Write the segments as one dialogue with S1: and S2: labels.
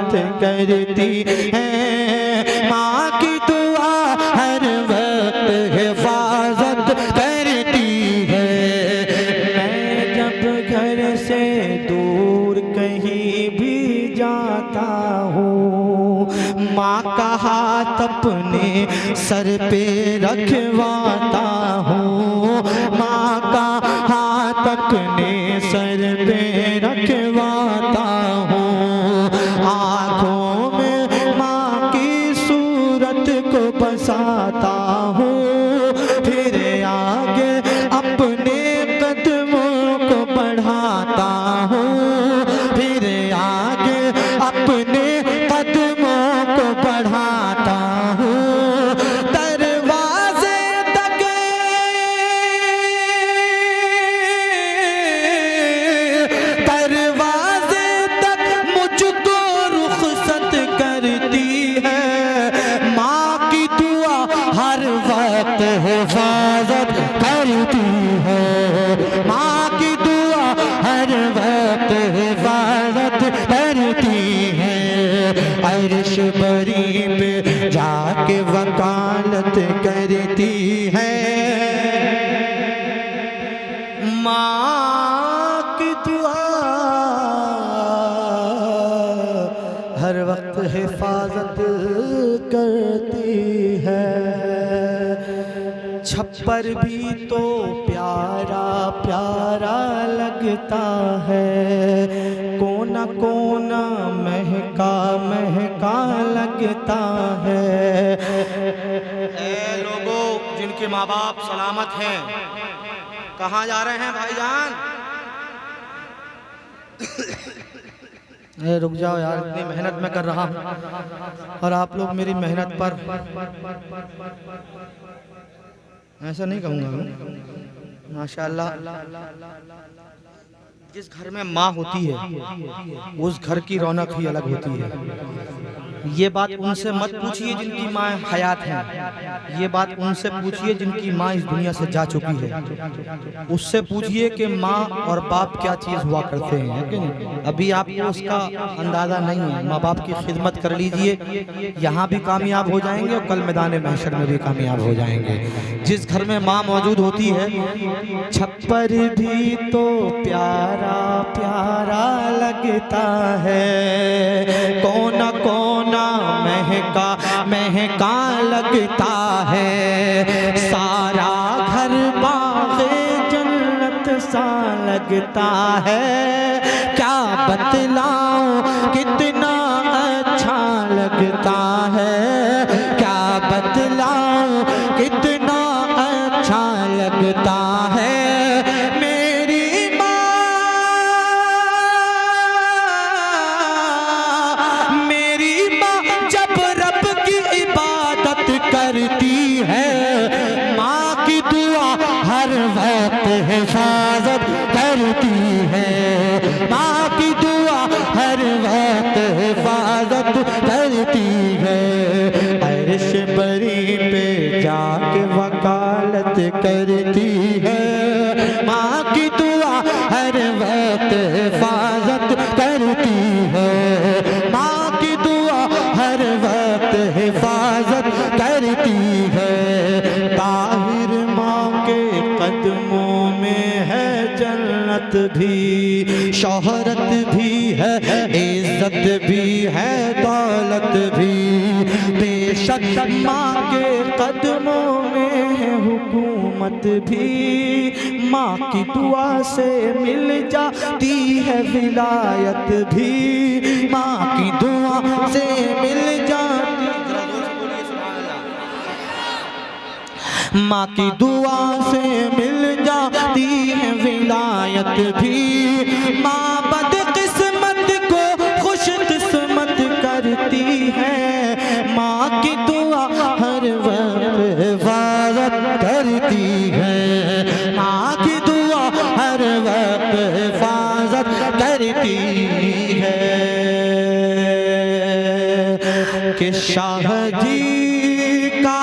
S1: वकालत करती है। माँ की दुआ हर वक्त हिफाजत करती है। मैं जब घर से दूर कहीं भी जाता हूँ, माँ का हाथ अपने सर पे रखवाता हूँ। माँ का हाथ अपने सर पे रखवाता हूँ। आँखों में माँ की सूरत को बसाता हूँ। फिर आगे अपने कदमों को बढ़ाता हूँ। फिर आगे अपने कदमों को बढ़ाता हूँ। दरवाजे तक मुझको रुखसत करती है। माँ की दुआ हर वक्त हिफाजत करती है। माँ की दुआ हर वक्त हिफाजत करती है। अर्श बरी पे जाके वकालत करती है। माँ की दुआ हर वक्त हिफाजत करती है। छप्पर भी तो प्यारा प्यारा लगता है। कोना कोना महका महका लगता है। ऐ लोगों जिनके माँ बाप सलामत हैं, कहाँ जा रहे हैं भाईजान? रुक जाओ यार, इतनी मेहनत मैं कर रहा हूँ और आप लोग मेरी मेहनत पर, ऐसा नहीं कहूँगा माशाअल्लाह। जिस घर में माँ होती है उस घर की रौनक ही अलग होती है। ये बात उनसे मत पूछिए जिनकी माँ हयात है। ये बात उनसे पूछिए जिनकी माँ इस दुनिया से जा चुकी है। उससे पूछिए कि माँ और बाप क्या चीज़ हुआ करते हैं, कि नहीं? अभी आपको उसका अंदाज़ा नहीं है। माँ बाप की खिदमत कर लीजिए, यहाँ भी कामयाब हो जाएंगे और कल मैदान महशर में भी कामयाब हो जाएंगे। जिस घर में माँ मौजूद होती है, छप्पर भी तो प्यारा प्यारा लगता है। कोना कोना महका महका लगता है। सारा घर बाग़े जन्नत सा लगता है। क्या बतलाऊं कितना अच्छा लगता है। क्या बतलाऊं कितना अच्छा लगता है। करती है माँ की दुआ हर वक्त हिफाजत करती है। माँ की दुआ हर वक्त हिफाजत करती है। अर्श बरी पे जाके वकालत करती है। माँ की दुआ हर वक्त हिफाजत करती है। माँ की दुआ हर वक्त हिफाजत करती है। ताहिर माँ के कदमों में है जन्नत भी, शोहरत भी है, इज्जत भी है, दौलत भी। बेशक माँ के कदमों में है हुकूमत भी। माँ की दुआ से मिल जाती है विलायत भी। माँ की दुआ से मिल जाती, माँ की दुआ से मिल जाती है विलायत भी। माँ बदकिस्मत को खुश किस्मत करती है। माँ की दुआ हर वक्त हिफाजत करती है। माँ की दुआ हर वक्त हिफाजत करती है। कि शाह जी का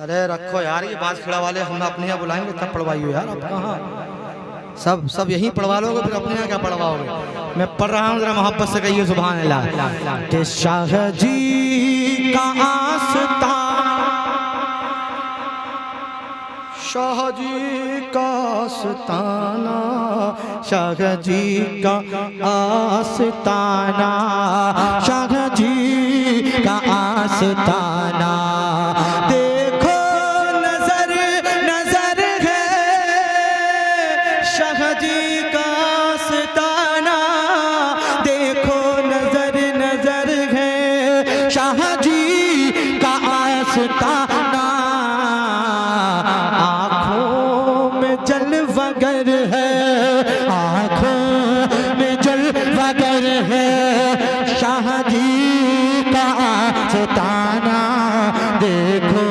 S1: अरे रखो यार, ये बात खिड़ा वाले हम अपने यहाँ बुलाएंगे तब पढ़वाइयो यार। आप कहाँ सब यहीं पढ़वा लोगे, फिर अपने यहाँ क्या पढ़वाओगे। मैं पढ़ रहा हूँ, जरा मोहब्बत से कहिए सुभान अल्लाह। कि शाह जी का आस्था, शाह जी का आस्ताना, शाह जी का आस्ताना, शाह जी का आस्ताना। देखो नजर नजर है शाह जी का आस्ताना, देखो नजर नजर है शाह जी का आस्ताना। आँखों में जलवागर है, आँखों में जलवागर है शाह जी का आस्ताना। देखो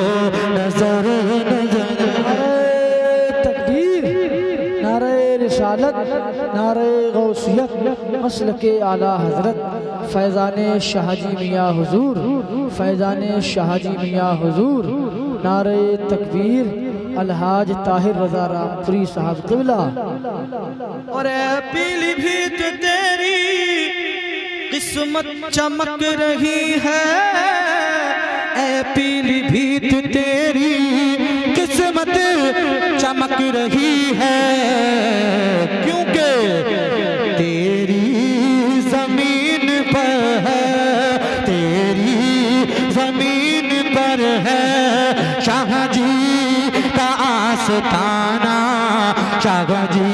S1: नजर नजर है।
S2: तकबीर, नारे रिसालत, नारे गौसियत, मसलके आला हजरत फैज़ान शाहजी मियाँ हुजूर, फैज़ान शाहजी मियाँ हुजूर। नारे तकबीर, अलहाज ताहिर रज़ा रामपुरी साहब क़िबला।
S1: और पीलीभीत तेरी किस्मत चमक रही है, ऐ पीलीभीत तेरी किस्मत चमक रही है, क्योंकि तेरी जमीन पर है, तेरी जमीन पर है शाह जी का आस्ताना, शाह जी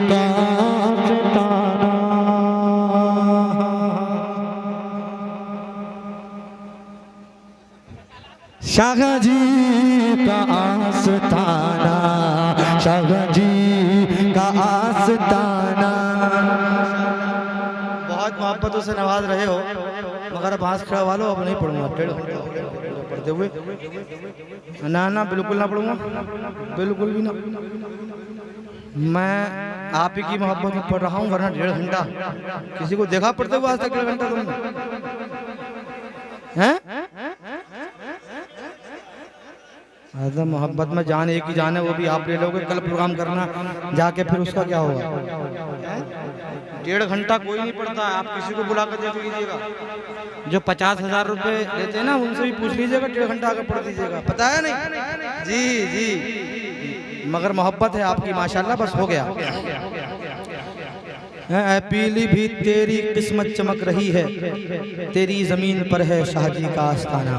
S1: का आस्ताना। शाह जी का आस्ताना, शाह जी का आस्ताना। बहुत मोहब्बतों से नवाज रहे हो, मगर अब हाथ खड़ा वालो, अब नहीं पढ़ूंगा। 1.5 घंटे पढ़ते हुए ना बिल्कुल ना पढ़ूंगा, बिल्कुल भी ना। मैं आप ही की मोहब्बत में पढ़ रहा हूँ, वरना 1.5 घंटा किसी को देखा पढ़ते हुए आज तक 1.5 घंटा तुमने हैं? मोहब्बत में जान एक ही जान है, वो भी आप ले लोगे। कल प्रोग्राम करना जाके, फिर उसका क्या होगा। 1.5 घंटा कोई नहीं पढ़ता, आप किसी को बुला कर देख लीजिएगा। जो 50,000 रुपए लेते हैं ना, उनसे भी पूछ लीजिएगा, 1.5 घंटा आगे पढ़ दीजिएगा। पता है नहीं? जी जी, मगर मोहब्बत है आपकी माशाल्लाह, बस हो गया। पीलीभीत तेरी किस्मत चमक रही है, तेरी जमीन पर है शाह जी का आस्ताना,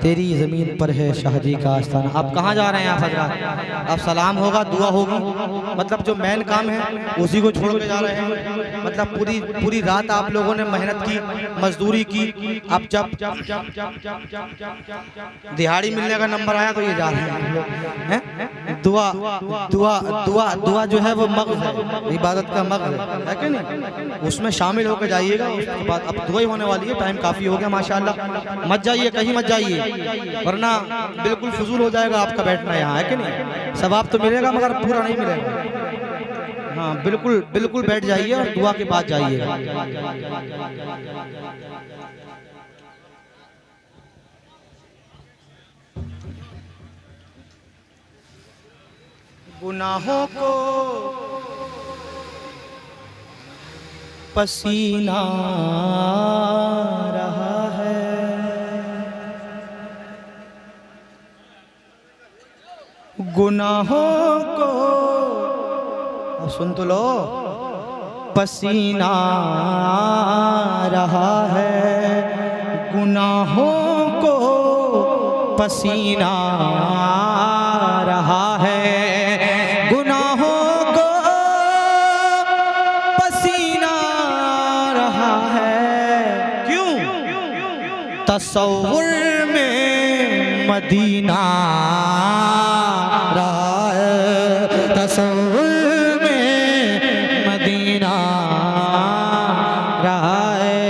S1: तेरी ज़मीन पर है शाह जी का आस्ताना। आप कहाँ जा रहे हैं आप हज़रात? अब सलाम होगा, दुआ होगी, मतलब जो मेन काम है उसी को छोड़ के जा रहे हैं। मतलब पूरी रात आप लोगों ने मेहनत की, मजदूरी की। अब जब दिहाड़ी मिलने का नंबर आया तो ये जा रहे हैं। दुआ दुआ दुआ दुआ जो है वो मग़ज़ है, इबादत का मग़ज़ है कि नहीं? उसमें शामिल होकर जाइएगा। उसके बाद अब दुआ ही होने वाली है, टाइम काफ़ी हो गया माशाल्लाह। मत जाइए, कहीं मत जाइए, वरना बिल्कुल फजूल हो जाएगा आपका बैठना यहाँ, है कि नहीं? सवाब तो मिलेगा मगर पूरा नहीं मिलेगा। हाँ बिल्कुल बिल्कुल बैठ जाइए और दुआ के बाद जाइएगा। गुनाहों को पसीना रहा है, गुनाहों को, अब सुन तो लो, पसीना रहा है, गुनाहों को पसीना रहा है, गुनाहों को पसीना रहा है। क्यों? तसव्वुर में मदीना रहा है, तसव्वुर में मदीना रहा है।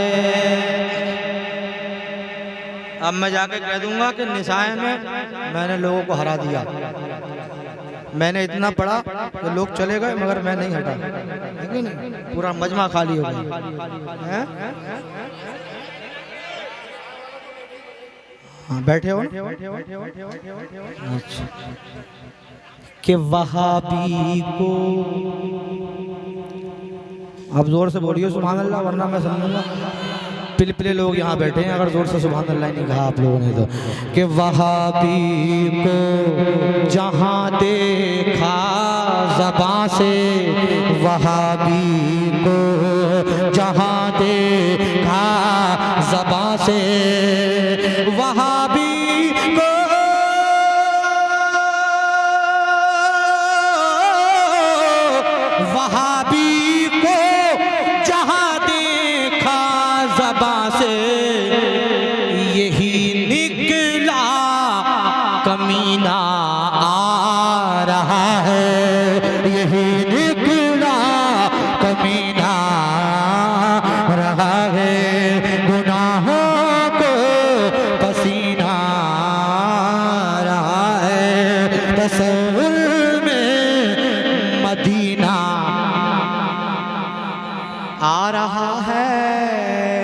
S1: अब मैं जाके कह दूंगा कि निसाए में मैंने लोगों को हरा दिया, मैंने इतना पढ़ा कि लोग चले गए मगर मैं नहीं हटा, है कि नहीं? पूरा मजमा खाली हो गया। हाँ बैठे हो? अच्छा। कि वहाबी को आप जोर से बोलिए सुभान अल्लाह, वरना मैं समझूंगा पिलपिले लोग यहाँ बैठे हैं, अगर जोर से सुभान अल्लाह नहीं कहा आप लोगों ने तो। कि वहाबी को जहाँ देखा ज़बां से, वहाबी को जहाँ देखा ज़बां से, वहाबी को वहाबी को जहाँ देखा ज़बां से, यही निकला कमीना आ रहा है, यही निकला कमीना आ रहा है, गुनाहों को पसीना आ रहा है, तसव्वुर में मदीना आ रहा है।